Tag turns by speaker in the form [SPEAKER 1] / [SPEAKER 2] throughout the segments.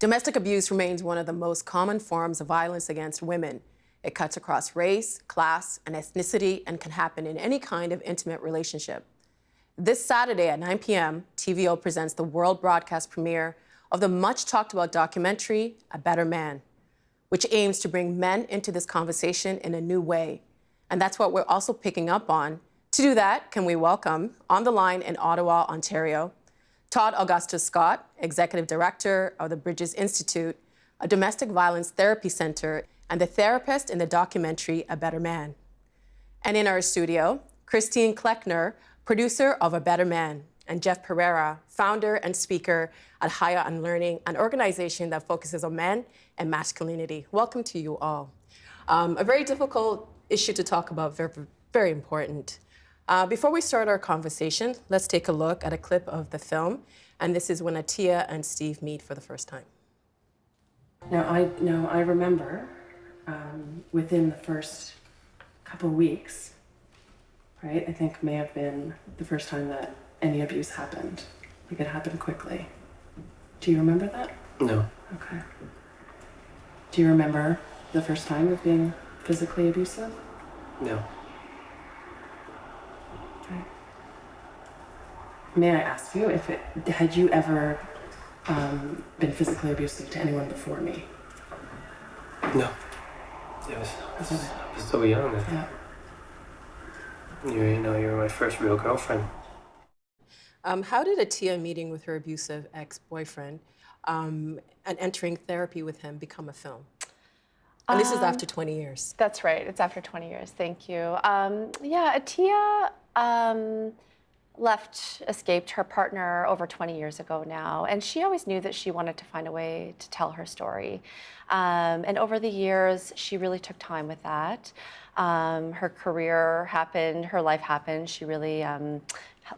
[SPEAKER 1] Domestic abuse remains one of the most common forms of violence against women. It cuts across race, class, and ethnicity and can happen in any kind of intimate relationship. This Saturday at 9 p.m., TVO presents the world broadcast premiere of the much talked about documentary, A Better Man, which aims to bring men into this conversation in a new way. And that's what we're also picking up on. To do that, can we welcome on the line in Ottawa, Ontario, Todd Augustus Scott, Executive Director of the Bridges Institute, a domestic violence therapy center, and the therapist in the documentary A Better Man. And in our studio, Christine Kleckner, producer of A Better Man, and Jeff Pereira, founder and speaker at Higher Unlearning, an organization that focuses on men and masculinity. Welcome to you all. A very difficult issue to talk about, very, very important. Before we start our conversation, let's take a look at a clip of the film. And this is when Attiya and Steve meet for the first time.
[SPEAKER 2] Now, I remember within the first couple of weeks, right? I think may have been the first time that any abuse happened. Like it happened quickly. Do you remember that?
[SPEAKER 3] No.
[SPEAKER 2] Okay. Do you remember the first time of being physically abusive?
[SPEAKER 3] No.
[SPEAKER 2] Okay. May I ask you had you ever been physically abusive to anyone before me?
[SPEAKER 3] No. I was so young.
[SPEAKER 2] Yeah.
[SPEAKER 3] You were my first real girlfriend.
[SPEAKER 1] How did Attiya meeting with her abusive ex-boyfriend and entering therapy with him become a film? And this is after 20 years.
[SPEAKER 4] That's right. It's after 20 years. Thank you. Yeah, Attiya escaped her partner over 20 years ago now, and she always knew that she wanted to find a way to tell her story. And over the years, she really took time with that. Her career happened, her life happened. She really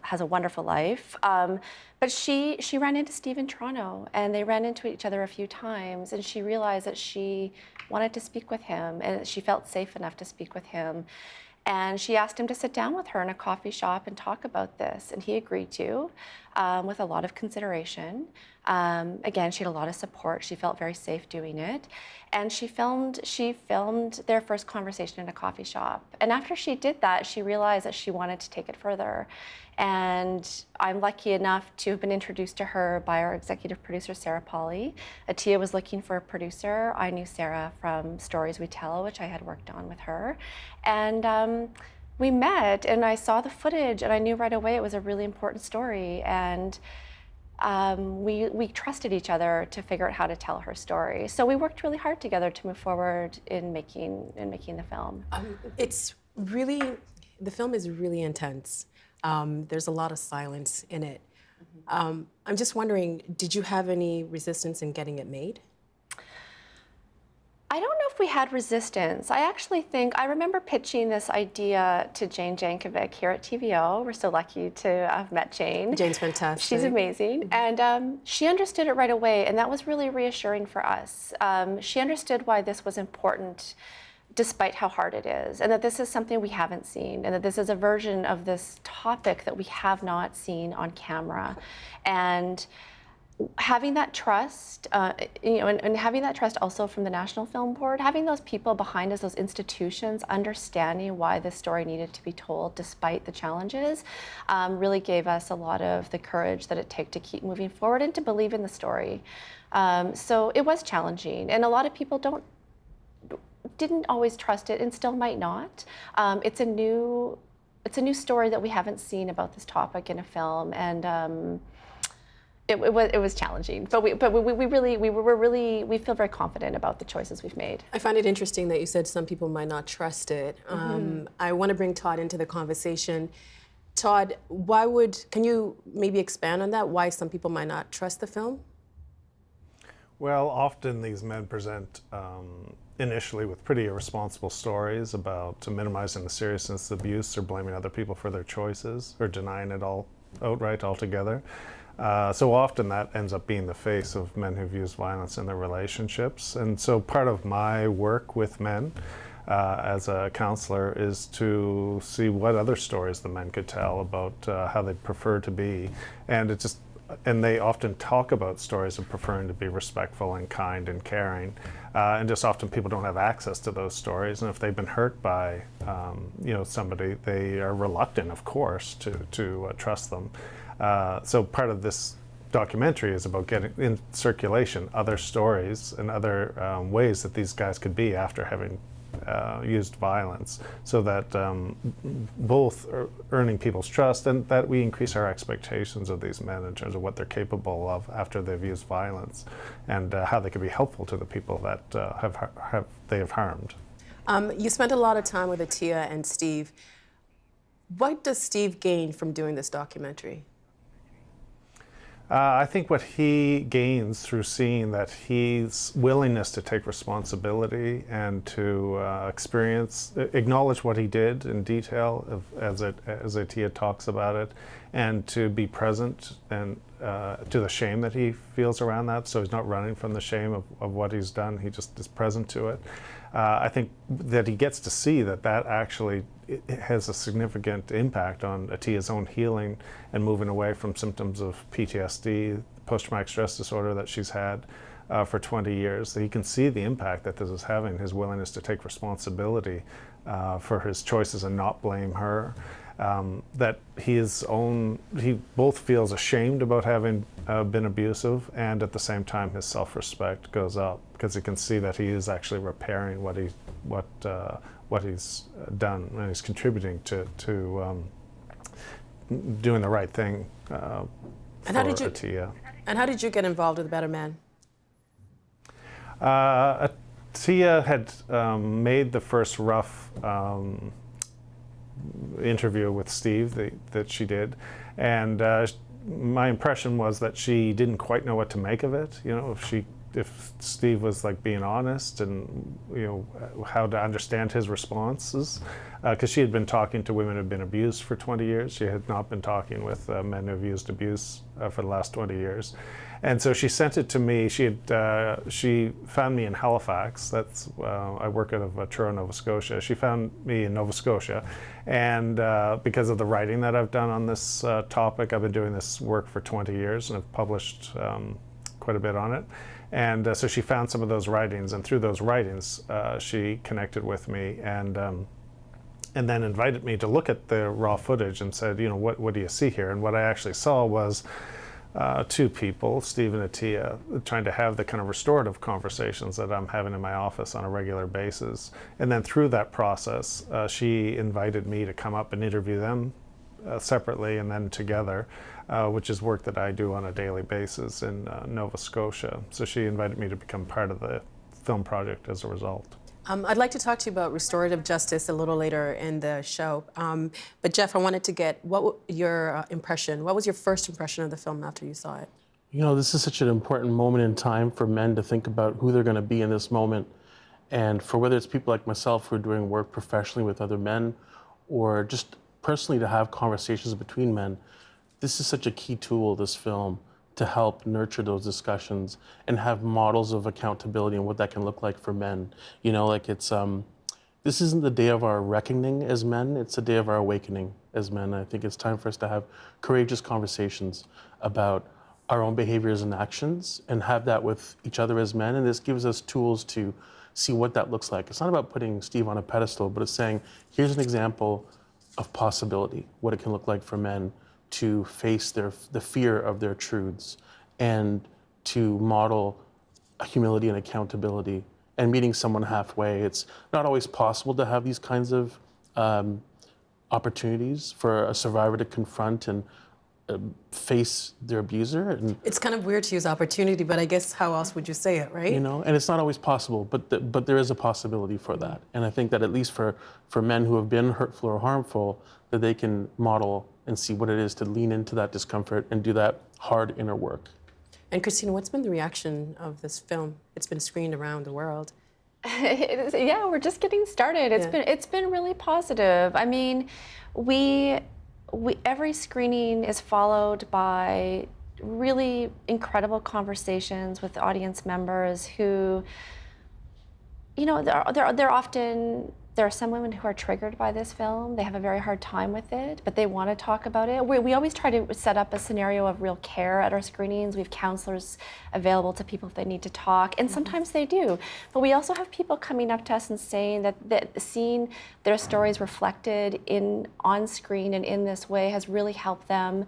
[SPEAKER 4] has a wonderful life. But she ran into Steve in Toronto, and they ran into each other a few times, and she realized that she wanted to speak with him, and she felt safe enough to speak with him. And she asked him to sit down with her in a coffee shop and talk about this, and he agreed to, with a lot of consideration. Again, she had a lot of support. She felt very safe doing it. And she filmed their first conversation in a coffee shop. And after she did that, she realized that she wanted to take it further. And I'm lucky enough to have been introduced to her by our executive producer, Sarah Pauly. Attiya was looking for a producer. I knew Sarah from Stories We Tell, which I had worked on with her. And we met, and I saw the footage, and I knew right away it was a really important story. And we trusted each other to figure out how to tell her story. So we worked really hard together to move forward in making the film.
[SPEAKER 1] The film is really intense. There's a lot of silence in it. I'm just wondering, did you have any resistance in getting it made?
[SPEAKER 4] I don't know if we had resistance. I remember pitching this idea to Jane Jankovic here at TVO. We're so lucky to have met Jane.
[SPEAKER 1] Jane's fantastic.
[SPEAKER 4] She's amazing. And she understood it right away, and that was really reassuring for us. She understood why this was important despite how hard it is, and that this is something we haven't seen, and that this is a version of this topic that we have not seen on camera. And having that trust, and having that trust also from the National Film Board, having those people behind us, those institutions, understanding why this story needed to be told despite the challenges, really gave us a lot of the courage that it takes to keep moving forward and to believe in the story. So it was challenging, and a lot of people didn't always trust it and still might not. It's a new story that we haven't seen about this topic in a film, and it was challenging, but we feel very confident about the choices we've made.
[SPEAKER 1] I find it interesting that you said some people might not trust it. I want to bring Todd into the conversation. Todd, can you maybe expand on that? Why some people might not trust the film?
[SPEAKER 5] Well, often these men present initially with pretty irresponsible stories about minimizing the seriousness of abuse or blaming other people for their choices or denying it outright altogether. So often that ends up being the face of men who've used violence in their relationships. And so part of my work with men as a counselor is to see what other stories the men could tell about how they'd prefer to be. And it just and they often talk about stories of preferring to be respectful and kind and caring, and just often people don't have access to those stories, and if they've been hurt by somebody, they are reluctant, of course, to trust them. So part of this documentary is about getting in circulation other stories and other ways that these guys could be after having used violence, so that both are earning people's trust and that we increase our expectations of these men in terms of what they're capable of after they've used violence, and how they can be helpful to the people that they have harmed.
[SPEAKER 1] You spent a lot of time with Attiya and Steve. What does Steve gain from doing this documentary?
[SPEAKER 5] I think what he gains through seeing that his willingness to take responsibility and to acknowledge what he did in detail, as Attiya talks about it, and to be present and to the shame that he feels around that. So he's not running from the shame of what he's done. He just is present to it. I think that he gets to see that actually it has a significant impact on Attiya's own healing and moving away from symptoms of PTSD, post-traumatic stress disorder that she's had for 20 years. That he can see the impact that this is having, his willingness to take responsibility for his choices and not blame her. That he both feels ashamed about having been abusive, and at the same time his self-respect goes up because he can see that he is actually repairing what he's done, and he's contributing to doing the right thing for Attiya.
[SPEAKER 1] And how did you get involved with Better Man?
[SPEAKER 5] Attiya had made the first rough interview with Steve that she did, and my impression was that she didn't quite know what to make of it. If Steve was like being honest, and how to understand his responses, because she had been talking to women who had been abused for 20 years. She had not been talking with men who have used abuse for the last 20 years. And so she sent it to me. She found me in Halifax. I work out of Truro, Nova Scotia. She found me in Nova Scotia, and because of the writing that I've done on this topic, I've been doing this work for 20 years and have published quite a bit on it. And so she found some of those writings, and through those writings, she connected with me and then invited me to look at the raw footage and said, what do you see here? And what I actually saw was two people, Steve and Attiya, trying to have the kind of restorative conversations that I'm having in my office on a regular basis. And then through that process, she invited me to come up and interview them separately and then together, which is work that I do on a daily basis in Nova Scotia. So she invited me to become part of the film project as a result.
[SPEAKER 1] I'd like to talk to you about restorative justice a little later in the show. But Jeff, I wanted to get what was your first impression of the film after you saw it?
[SPEAKER 6] This is such an important moment in time for men to think about who they're going to be in this moment. And for whether it's people like myself who are doing work professionally with other men, or just personally to have conversations between men, this is such a key tool, this film, to help nurture those discussions and have models of accountability and what that can look like for men. This isn't the day of our reckoning as men, it's the day of our awakening as men. I think it's time for us to have courageous conversations about our own behaviors and actions and have that with each other as men. And this gives us tools to see what that looks like. It's not about putting Steve on a pedestal, but it's saying, here's an example of possibility, what it can look like for men to face the fear of their truths and to model humility and accountability and meeting someone halfway. It's not always possible to have these kinds of opportunities for a survivor to confront and face their abuser. And
[SPEAKER 1] it's kind of weird to use opportunity, but I guess how else would you say it, right?
[SPEAKER 6] And it's not always possible, but there is a possibility for that. And I think that at least for men who have been hurtful or harmful, that they can model and see what it is to lean into that discomfort and do that hard inner work.
[SPEAKER 1] And Christina, what's been the reaction of this film? It's been screened around the world.
[SPEAKER 4] Yeah, we're just getting started. It's been really positive. I mean, every screening is followed by really incredible conversations with audience members who, they're often There are some women who are triggered by this film. They have a very hard time with it, but they want to talk about it. We always try to set up a scenario of real care at our screenings. We have counselors available to people if they need to talk, and sometimes they do. But we also have people coming up to us and saying that seeing their stories reflected on screen and in this way has really helped them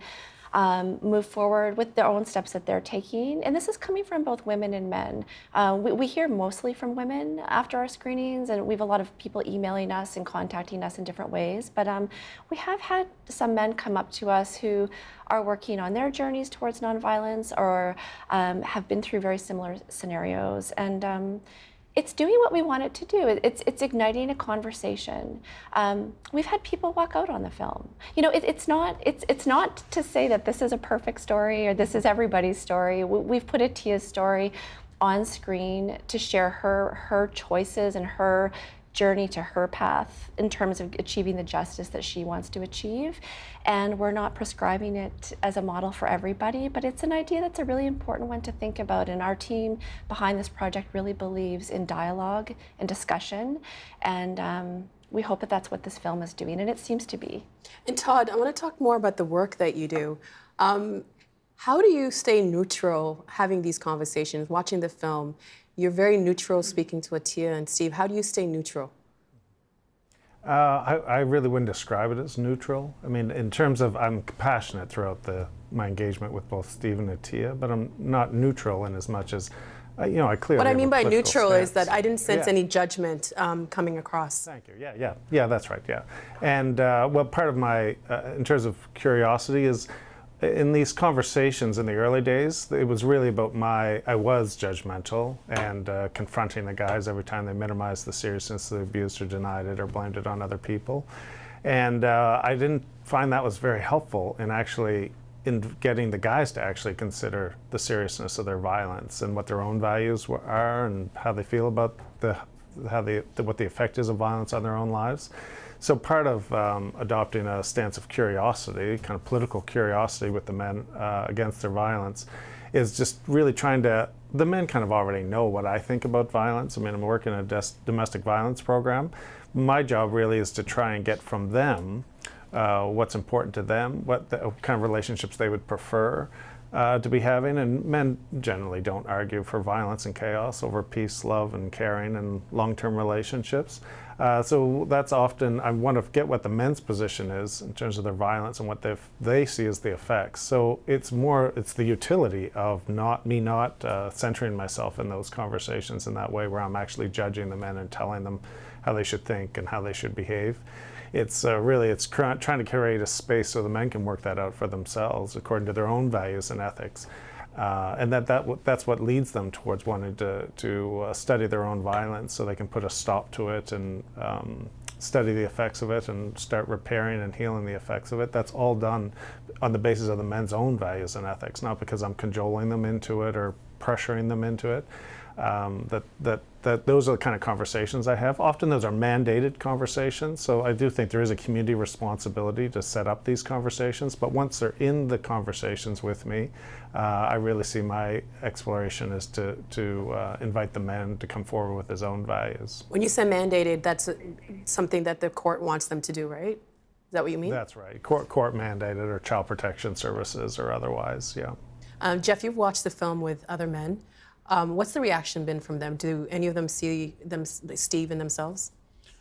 [SPEAKER 4] move forward with their own steps that they're taking. And this is coming from both women and men. We hear mostly from women after our screenings, and we have a lot of people emailing us and contacting us in different ways. But we have had some men come up to us who are working on their journeys towards nonviolence or have been through very similar scenarios. And it's doing what we want it to do. It's igniting a conversation. We've had people walk out on the film. You know, it's not to say that this is a perfect story or this is everybody's story. We've put Attiya's story on screen to share her choices and her journey to her path in terms of achieving the justice that she wants to achieve. And we're not prescribing it as a model for everybody, but it's an idea that's a really important one to think about. And our team behind this project really believes in dialogue and discussion. And we hope that that's what this film is doing, and it seems to be.
[SPEAKER 1] And Todd, I want to talk more about the work that you do. How do you stay neutral having these conversations, watching the film? You're very neutral speaking to Attiya and Steve. How do you stay neutral?
[SPEAKER 5] I really wouldn't describe it as neutral. I mean, in terms of I'm compassionate throughout my engagement with both Steve and Attiya, but I'm not neutral in as much as, I clearly
[SPEAKER 1] What I mean by neutral
[SPEAKER 5] stance.
[SPEAKER 1] is that I didn't sense any judgment coming across.
[SPEAKER 5] Thank you. Yeah, that's right. Yeah, and well, part of my, in terms of curiosity, is in these conversations in the early days, it was really about I was judgmental and confronting the guys every time they minimized the seriousness of the abuse or denied it or blamed it on other people. And I didn't find that was very helpful in getting the guys to actually consider the seriousness of their violence and what their own values are and how they feel about what the effect is of violence on their own lives. So part of adopting a stance of curiosity, kind of political curiosity with the men against their violence, is just really the men kind of already know what I think about violence. I mean, I'm working in a domestic violence program. My job really is to try and get from them what's important to them, what kind of relationships they would prefer to be having. And men generally don't argue for violence and chaos over peace, love, and caring and long-term relationships. So that's often, I want to get what the men's position is in terms of their violence and what they see as the effects. So it's the utility of not centering myself in those conversations in that way where I'm actually judging the men and telling them how they should think and how they should behave. It's trying to create a space so the men can work that out for themselves according to their own values and ethics. And that's what leads them towards wanting to study their own violence so they can put a stop to it and study the effects of it and start repairing and healing the effects of it. That's all done on the basis of the men's own values and ethics, not because I'm cajoling them into it or pressuring them into it. That those are the kind of conversations I have. Often those are mandated conversations, so I do think there is a community responsibility to set up these conversations, but once they're in the conversations with me, I really see my exploration is to invite the man to come forward with his own values.
[SPEAKER 1] When you say mandated, that's something that the court wants them to do, right? Is that what you mean?
[SPEAKER 5] That's right. Court mandated or child protection services or otherwise, yeah.
[SPEAKER 1] Jeff, you've watched the film with other men. What's the reaction been from them? Do any of them see Steve in themselves?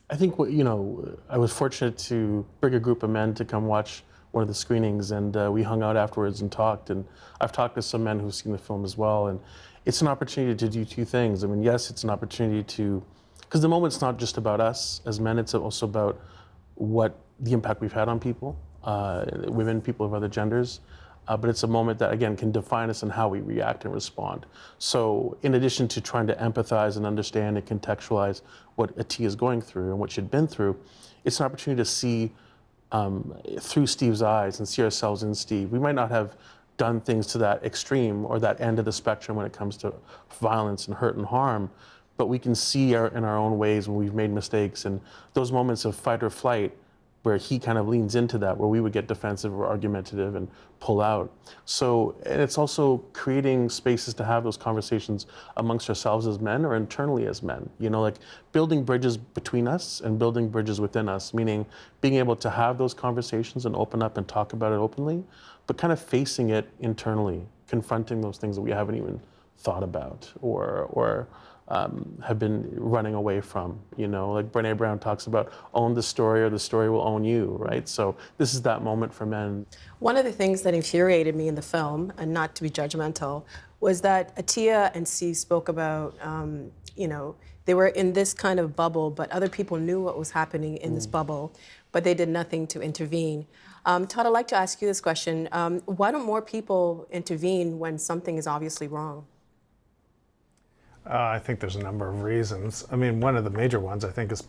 [SPEAKER 6] I think I was fortunate to bring a group of men to come watch one of the screenings, and we hung out afterwards and talked. And I've talked to some men who've seen the film as well, and it's an opportunity to do two things. I mean, yes, it's an opportunity because the moment's not just about us as men; it's also about what the impact we've had on people, women, people of other genders. But it's a moment that, again, can define us and how we react and respond. So in addition to trying to empathize and understand and contextualize what Attiya is going through and what she'd been through, it's an opportunity to see through Steve's eyes and see ourselves in Steve. We might not have done things to that extreme or that end of the spectrum when it comes to violence and hurt and harm, but we can see in our own ways when we've made mistakes, and those moments of fight or flight where he kind of leans into that, where we would get defensive or argumentative and pull out. So, and it's also creating spaces to have those conversations amongst ourselves as men or internally as men, you know, like building bridges between us and building bridges within us, meaning being able to have those conversations and open up and talk about it openly, but kind of facing it internally, confronting those things that we haven't even thought about or have been running away from, you know, like Brene Brown talks about, own the story or the story will own you, right? So this is that moment for men.
[SPEAKER 1] One of the things that infuriated me in the film, and not to be judgmental, was that Attiya and Steve spoke about, you know, they were in this kind of bubble, but other people knew what was happening in this bubble, but they did nothing to intervene. Todd, I'd like to ask you this question. Why don't more people intervene when something is obviously wrong?
[SPEAKER 5] I think there's a number of reasons. I mean, one of the major ones, I think, is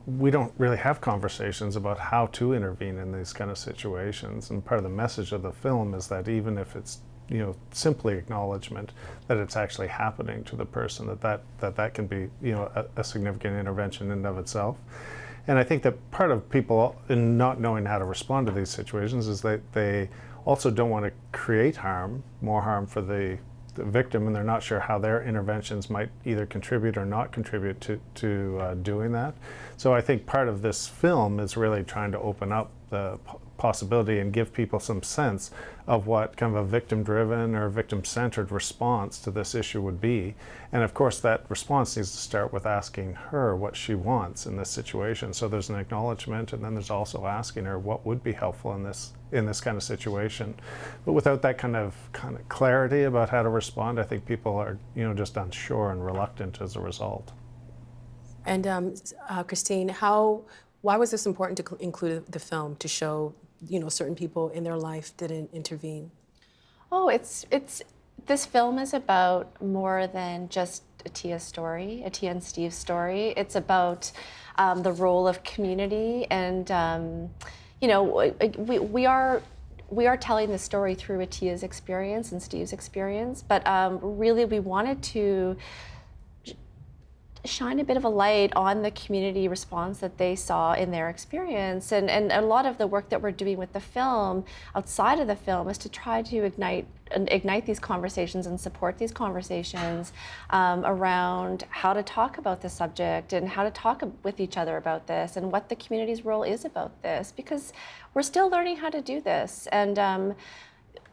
[SPEAKER 5] we don't really have conversations about how to intervene in these kind of situations. And part of the message of the film is that even if it's, you know, simply acknowledgement that it's actually happening to the person, that can be, you know, a significant intervention in and of itself. And I think that part of people in not knowing how to respond to these situations is that they also don't want to create harm, more harm for the victim, and they're not sure how their interventions might either contribute or not contribute to doing that. So I think part of this film is really trying to open up the possibility and give people some sense of what kind of a victim-driven or victim-centered response to this issue would be. And of course that response needs to start with asking her what she wants in this situation. So there's an acknowledgement, and then there's also asking her what would be helpful in this kind of situation. But without that kind of clarity about how to respond, I think people are, you know, just unsure and reluctant as a result.
[SPEAKER 1] And Christine, why was this important to include the film, to show, you know, certain people in their life didn't intervene?
[SPEAKER 4] Oh, this film is about more than just Attiya's story, Attiya and Steve's story. It's about the role of community, and you know, we are telling the story through Attiya's experience and Steve's experience, but really we wanted to shine a bit of a light on the community response that they saw in their experience. And a lot of the work that we're doing with the film, outside of the film, is to try to ignite these conversations and support these conversations around how to talk about the subject and how to talk with each other about this and what the community's role is about this, because we're still learning how to do this. And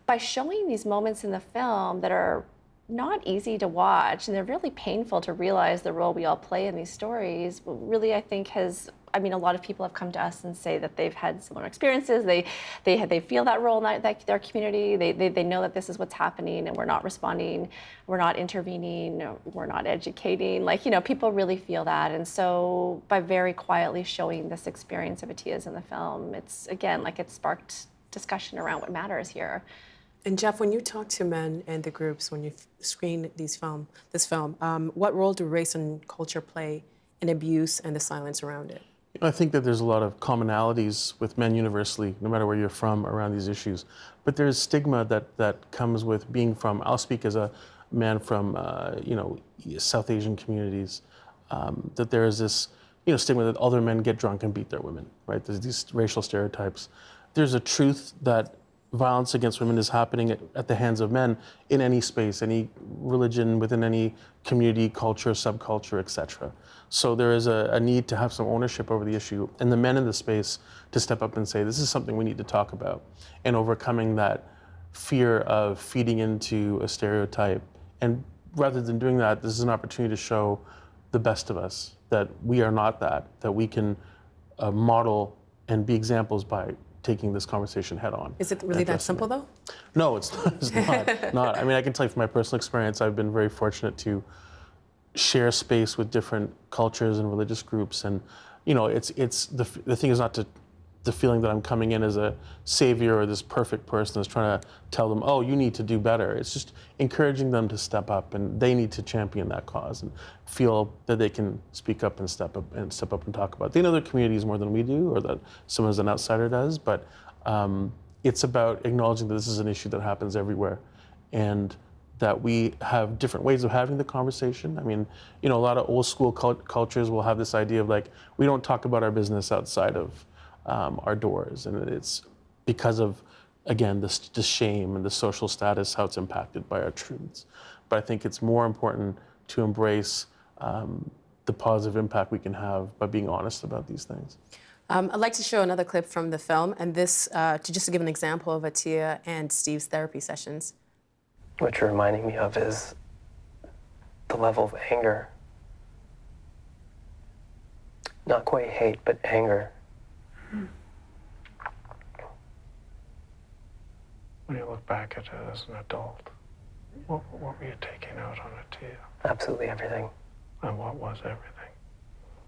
[SPEAKER 4] by showing these moments in the film that are not easy to watch, and they're really painful to realize the role we all play in these stories, really, I think a lot of people have come to us and say that they've had similar experiences. They feel that role in their community. They know that this is what's happening, and we're not responding, we're not intervening, we're not educating. Like, you know, people really feel that. And so by very quietly showing this experience of Attiya's in the film, it's, again, like it sparked discussion around what matters here.
[SPEAKER 1] And Jeff, when you talk to men and the groups, when you screen this film, what role do race and culture play in abuse and the silence around it?
[SPEAKER 6] I think that there's a lot of commonalities with men universally, no matter where you're from, around these issues. But there's stigma that comes with being from, I'll speak as a man from, South Asian communities, that there is this, stigma that other men get drunk and beat their women, right? There's these racial stereotypes. There's a truth that violence against women is happening at the hands of men in any space, any religion, within any community, culture, subculture, etc. So there is a need to have some ownership over the issue, and the men in the space to step up and say, this is something we need to talk about, and overcoming that fear of feeding into a stereotype. And rather than doing that, this is an opportunity to show the best of us, that we are not that we can model and be examples by taking this conversation head on.
[SPEAKER 1] Is it really that simple, though?
[SPEAKER 6] No, it's not. I mean, I can tell you from my personal experience, I've been very fortunate to share space with different cultures and religious groups, and it's the thing is not the feeling that I'm coming in as a savior or this perfect person that's trying to tell them, oh, you need to do better. It's just encouraging them to step up, and they need to champion that cause and feel that they can speak up and step up and talk about it. They know their communities more than we do, or that someone as an outsider does, but it's about acknowledging that this is an issue that happens everywhere, and that we have different ways of having the conversation. I mean, you know, a lot of old school cultures will have this idea of like, we don't talk about our business outside of our doors. And it's because of, again, the shame and the social status, how it's impacted by our truths. But I think it's more important to embrace the positive impact we can have by being honest about these things.
[SPEAKER 1] I'd like to show another clip from the film, and this just to give an example of Attiya and Steve's therapy sessions.
[SPEAKER 3] What you're reminding me of is the level of anger. Not quite hate, but anger.
[SPEAKER 5] When you look back at it as an adult, what were you taking out on Attiya?
[SPEAKER 3] Absolutely everything.
[SPEAKER 5] And what was everything?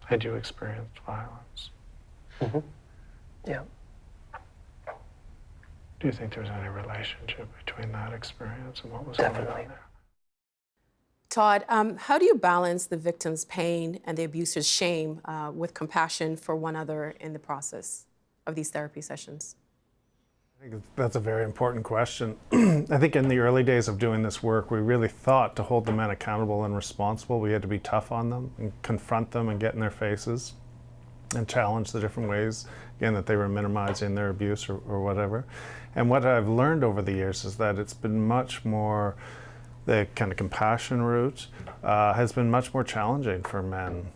[SPEAKER 5] Had you experienced violence?
[SPEAKER 3] Mm-hmm. Yeah.
[SPEAKER 5] Do you think there's any relationship between that experience and what was
[SPEAKER 3] Definitely.
[SPEAKER 5] going on there?
[SPEAKER 1] Todd, how do you balance the victim's pain and the abuser's shame with compassion for one another in the process of these therapy sessions?
[SPEAKER 5] I think that's a very important question. I think in the early days of doing this work, we really thought to hold the men accountable and responsible, we had to be tough on them and confront them and get in their faces and challenge the different ways, again, that they were minimizing their abuse or whatever. And what I've learned over the years is that it's been much more, the kind of compassion route has been much more challenging for men.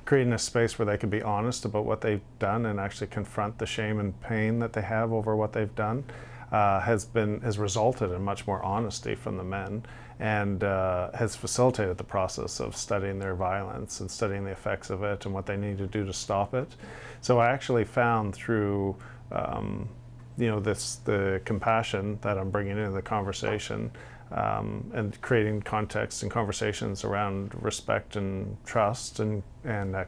[SPEAKER 5] Creating a space where they can be honest about what they've done and actually confront the shame and pain that they have over what they've done has resulted in much more honesty from the men, and has facilitated the process of studying their violence and studying the effects of it and what they need to do to stop it. So I actually found through the compassion that I'm bringing into the conversation and creating context and conversations around respect and trust and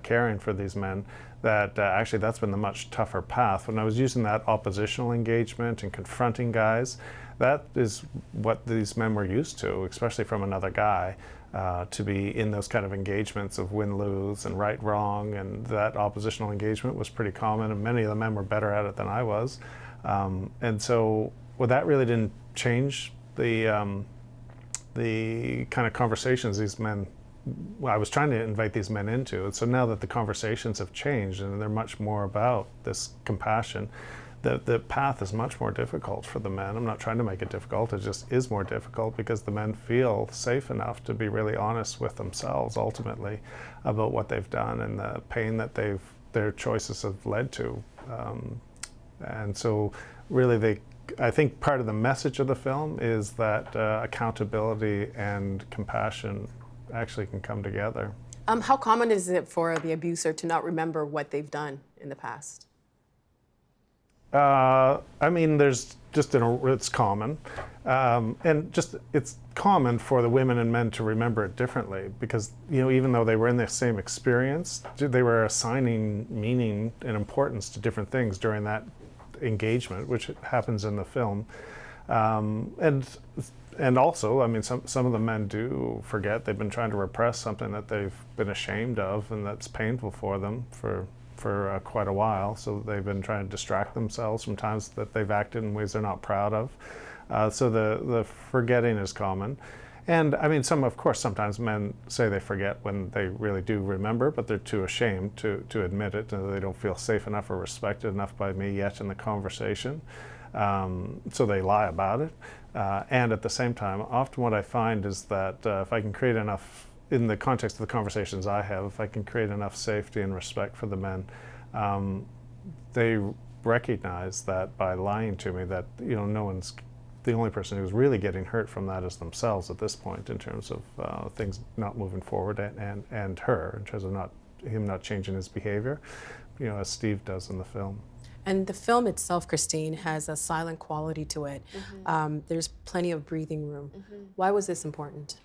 [SPEAKER 5] caring for these men, that actually that's been the much tougher path. When I was using that oppositional engagement and confronting guys, that is what these men were used to, especially from another guy, to be in those kind of engagements of win-lose and right-wrong, and that oppositional engagement was pretty common, and many of the men were better at it than I was. And so, well, that really didn't change the kind of conversations these men, I was trying to invite these men into. And so now that the conversations have changed and they're much more about this compassion, the path is much more difficult for the men. I'm not trying to make it difficult, it just is more difficult because the men feel safe enough to be really honest with themselves ultimately about what they've done and the pain that their choices have led to. And so really I think part of the message of the film is that accountability and compassion actually can come together.
[SPEAKER 1] How common is it for the abuser to not remember what they've done in the past?
[SPEAKER 5] I mean, there's just it's common, and just it's common for the women and men to remember it differently because, you know, even though they were in the same experience, they were assigning meaning and importance to different things during that engagement, which happens in the film, and also, I mean, some of the men do forget. They've been trying to repress something that they've been ashamed of and that's painful for them for quite a while. So they've been trying to distract themselves from times that they've acted in ways they're not proud of. So the forgetting is common. And I mean, of course, sometimes men say they forget when they really do remember, but they're too ashamed to admit it, and they don't feel safe enough or respected enough by me yet in the conversation. So they lie about it. And at the same time, often what I find is that if I can create enough, in the context of the conversations I have, if I can create enough safety and respect for the men, they recognize that by lying to me that, you know, the only person who's really getting hurt from that is themselves at this point in terms of things not moving forward, and her in terms of him not changing his behavior, you know, as Steve does in the film.
[SPEAKER 1] And the film itself, Christine, has a silent quality to it.
[SPEAKER 4] Mm-hmm.
[SPEAKER 1] There's plenty of breathing room.
[SPEAKER 4] Mm-hmm.
[SPEAKER 1] Why was this important?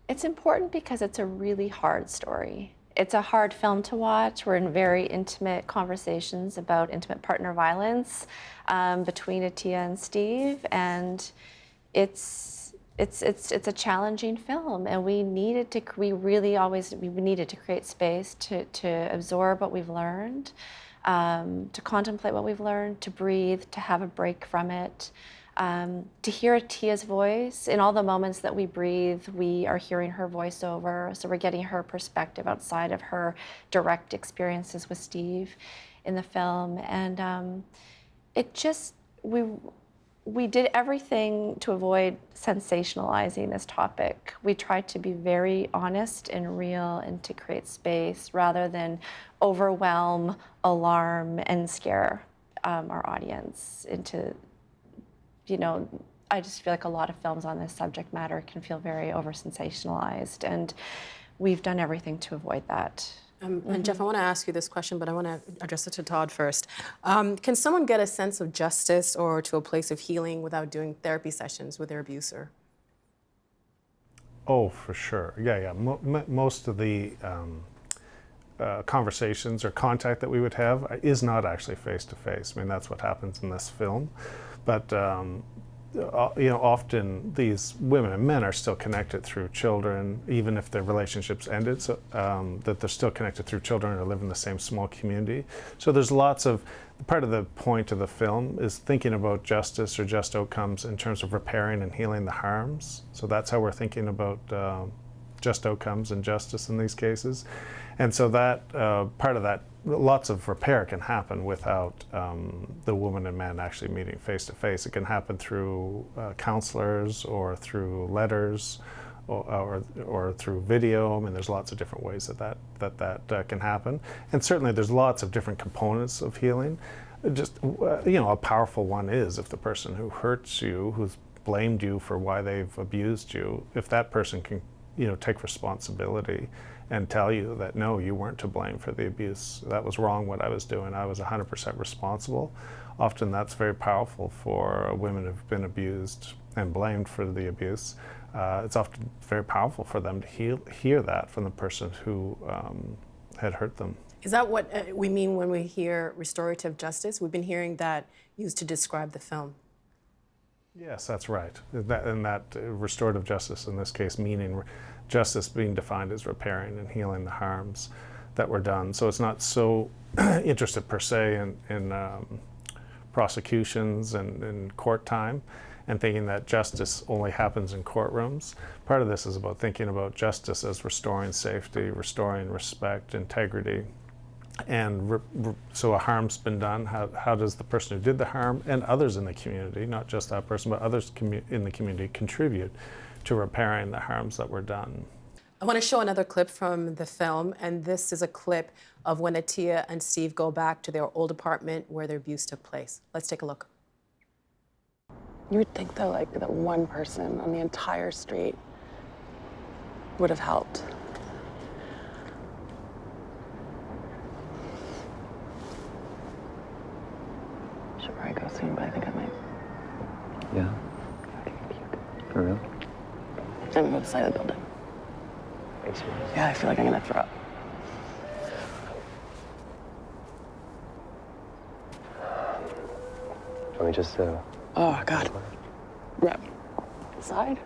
[SPEAKER 4] It's important because it's a really hard story. It's a hard film to watch. We're in very intimate conversations about intimate partner violence between Attiya and Steve, and it's a challenging film. And we needed to create space to absorb what we've learned, to contemplate what we've learned, to breathe, to have a break from it. To hear Attiya's voice, in all the moments that we breathe, we are hearing her voiceover, so we're getting her perspective outside of her direct experiences with Steve in the film. And it just, we did everything to avoid sensationalizing this topic. We tried to be very honest and real and to create space rather than overwhelm, alarm, and scare our audience into, you know, I just feel like a lot of films on this subject matter can feel very over-sensationalized, and we've done everything to avoid that.
[SPEAKER 1] And Jeff, I want to ask you this question, but I want to address it to Todd first. Can someone get a sense of justice or to a place of healing without doing therapy sessions with their abuser?
[SPEAKER 5] Oh, for sure. Yeah. Most of the conversations or contact that we would have is not actually face-to-face. I mean, that's what happens in this film. But often these women and men are still connected through children, even if their relationships ended, so that they're still connected through children or live in the same small community. So there's lots of, part of the point of the film is thinking about justice or just outcomes in terms of repairing and healing the harms. So that's how we're thinking about just outcomes and justice in these cases. And so that part of that, lots of repair can happen without the woman and man actually meeting face to face. It can happen through counselors or through letters or through video. I mean, there's lots of different ways that can happen. And certainly there's lots of different components of healing. Just, a powerful one is if the person who hurts you, who's blamed you for why they've abused you, if that person can, take responsibility and tell you that, no, you weren't to blame for the abuse. That was wrong what I was doing. I was 100% responsible. Often that's very powerful for women who've been abused and blamed for the abuse. It's often very powerful for them to hear that from the person who had hurt them.
[SPEAKER 1] Is that what we mean when we hear restorative justice? We've been hearing that used to describe the film.
[SPEAKER 5] Yes, that's right. That restorative justice in this case meaning justice being defined as repairing and healing the harms that were done. So it's not so interested per se in prosecutions and in court time and thinking that justice only happens in courtrooms. Part of this is about thinking about justice as restoring safety, restoring respect, integrity. And so a harm's been done. How does the person who did the harm and others in the community, not just that person, but others in the community contribute to repairing the harms that were done?
[SPEAKER 1] I want to show another clip from the film, and this is a clip of when Attiya and Steve go back to their old apartment where their abuse took place. Let's take a look.
[SPEAKER 7] You would think though, like, that one person on the entire street would have helped. Should probably go soon, but I think I might.
[SPEAKER 3] Yeah. For real?
[SPEAKER 7] I'm gonna go to the side of the building.
[SPEAKER 3] Are you serious?
[SPEAKER 7] Yeah, I feel like I'm gonna throw up.
[SPEAKER 3] Let me just,
[SPEAKER 7] Oh, God. Rep. Side?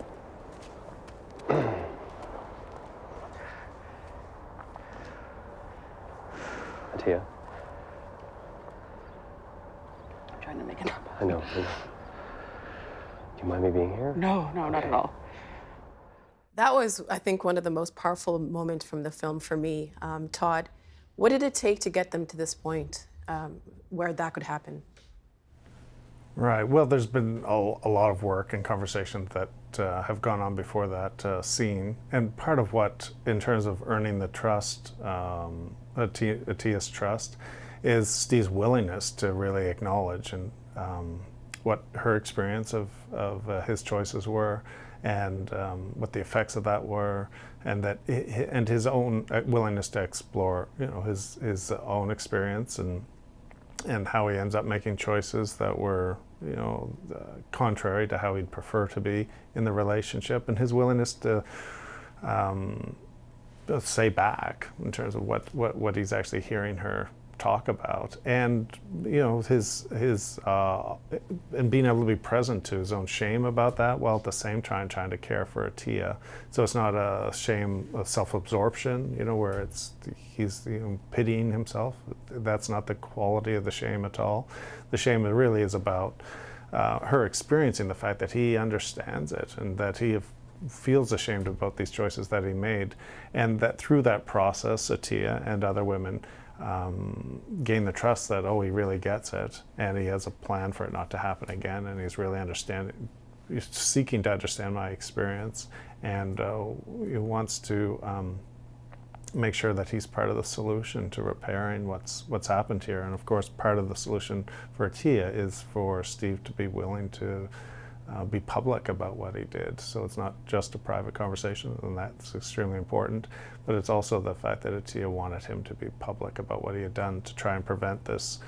[SPEAKER 3] Attiya,
[SPEAKER 7] I'm trying to make it up.
[SPEAKER 3] I know. Do you mind me being here?
[SPEAKER 7] No, not at all.
[SPEAKER 1] That was, I think, one of the most powerful moments from the film for me. Todd, what did it take to get them to this point where that could happen?
[SPEAKER 5] Right. Well, there's been a lot of work and conversation that have gone on before that scene. And part of what, in terms of earning the trust, Attiya's trust, is Steve's willingness to really acknowledge and what her experience of his choices were, and what the effects of that were, and his own willingness to explore, his own experience and how he ends up making choices that were, contrary to how he'd prefer to be in the relationship, and his willingness to say back in terms of what he's actually hearing her talk about, and his and being able to be present to his own shame about that, while at the same time trying to care for Attiya. So it's not a shame of self-absorption, where he's pitying himself. That's not the quality of the shame at all. The shame really is about her experiencing the fact that he understands it and that he feels ashamed about these choices that he made, and that through that process, Attiya and other women gain the trust that, oh, he really gets it, and he has a plan for it not to happen again, and he's really he's seeking to understand my experience, and he wants to make sure that he's part of the solution to repairing what's happened here. And of course, part of the solution for Attiya is for Steve to be willing to be public about what he did. So it's not just a private conversation, and that's extremely important, but it's also the fact that Attiya wanted him to be public about what he had done to try and prevent this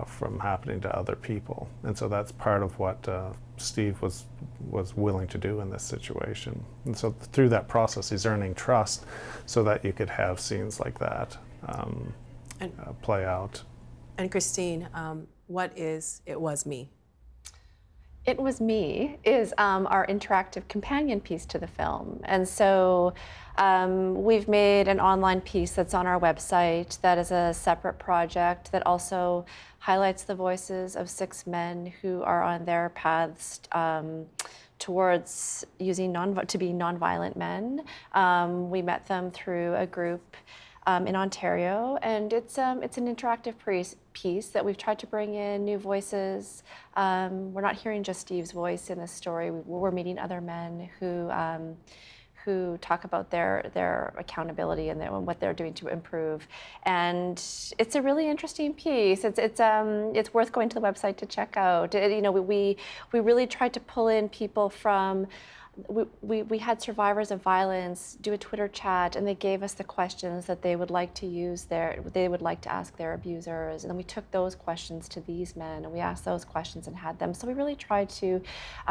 [SPEAKER 5] from happening to other people. And so that's part of what Steve was willing to do in this situation. And so through that process, he's earning trust so that you could have scenes like that play out.
[SPEAKER 1] And Christine, what is It Was Me?
[SPEAKER 4] It Was Me is our interactive companion piece to the film. And so we've made an online piece that's on our website that is a separate project that also highlights the voices of 6 men who are on their paths towards using to be nonviolent men. We met them through a group in Ontario, and it's an interactive piece that we've tried to bring in new voices. We're not hearing just Steve's voice in this story. We're meeting other men who talk about their accountability and what they're doing to improve. And it's a really interesting piece. It's worth going to the website to check out. We really tried to pull in people from. We had survivors of violence do a Twitter chat, and they gave us the questions that they would like to ask their abusers, and then we took those questions to these men, and we asked those questions and had them. So we really tried to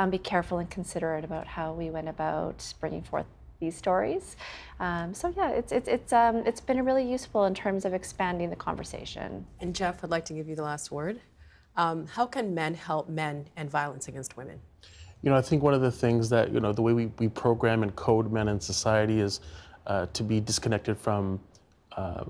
[SPEAKER 4] be careful and considerate about how we went about bringing forth these stories. So yeah, it's been really useful in terms of expanding the conversation.
[SPEAKER 1] And Jeff, I'd like to give you the last word. How can men help men and violence against women?
[SPEAKER 6] I think one of the things that, the way we program and code men in society is to be disconnected from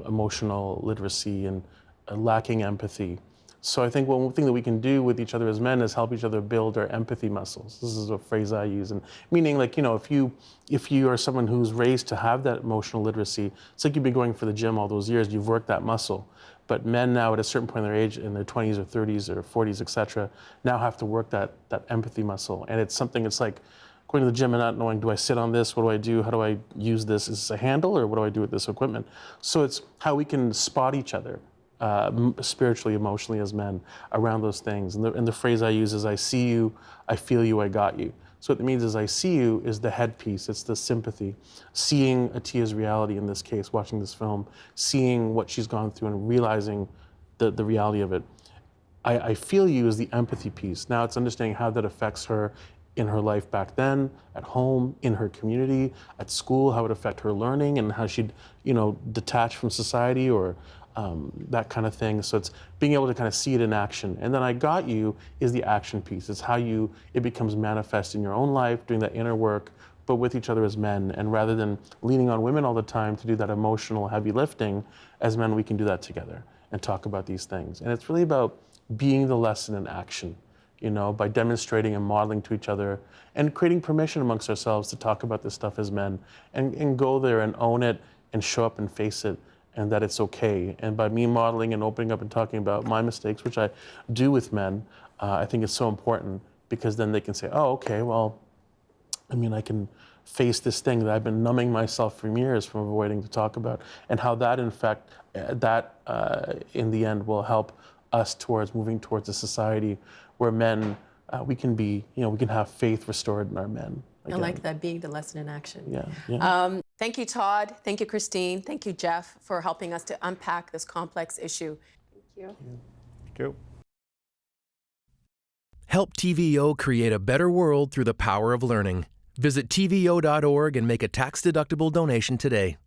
[SPEAKER 6] emotional literacy and lacking empathy. So I think one thing that we can do with each other as men is help each other build our empathy muscles. This is a phrase I use, and meaning if you are someone who's raised to have that emotional literacy, it's like you've been going for the gym all those years, you've worked that muscle. But men now at a certain point in their age, in their 20s or 30s or 40s, etc., now have to work that empathy muscle. And it's something, it's like going to the gym and not knowing, do I sit on this? What do I do? How do I use this? Is this a handle, or what do I do with this equipment? So it's how we can spot each other spiritually, emotionally as men around those things. And the phrase I use is, I see you, I feel you, I got you. So what it means is, I see you is the headpiece, it's the sympathy. Seeing Attiya's reality in this case, watching this film, seeing what she's gone through and realizing the reality of it. I feel you is the empathy piece. Now it's understanding how that affects her in her life back then, at home, in her community, at school, how it affect her learning and how she'd, detach from society or that kind of thing. So it's being able to kind of see it in action. And then I got you is the action piece. It's how it becomes manifest in your own life, doing that inner work, but with each other as men. And rather than leaning on women all the time to do that emotional heavy lifting, as men, we can do that together and talk about these things. And it's really about being the lesson in action, by demonstrating and modeling to each other and creating permission amongst ourselves to talk about this stuff as men and go there and own it and show up and face it, and that it's okay. And by me modeling and opening up and talking about my mistakes, which I do with men, I think it's so important, because then they can say, oh, okay, well, I can face this thing that I've been numbing myself for years from avoiding to talk about, and how that, in fact, in the end will help us towards moving towards a society where men, we can be, we can have faith restored in our men. Again.
[SPEAKER 1] I like that, being the lesson in action.
[SPEAKER 6] Yeah.
[SPEAKER 1] Thank you, Todd. Thank you, Christine. Thank you, Jeff, for helping us to unpack this complex issue.
[SPEAKER 4] Thank you.
[SPEAKER 5] Thank you.
[SPEAKER 8] Help TVO create a better world through the power of learning. Visit TVO.org and make a tax-deductible donation today.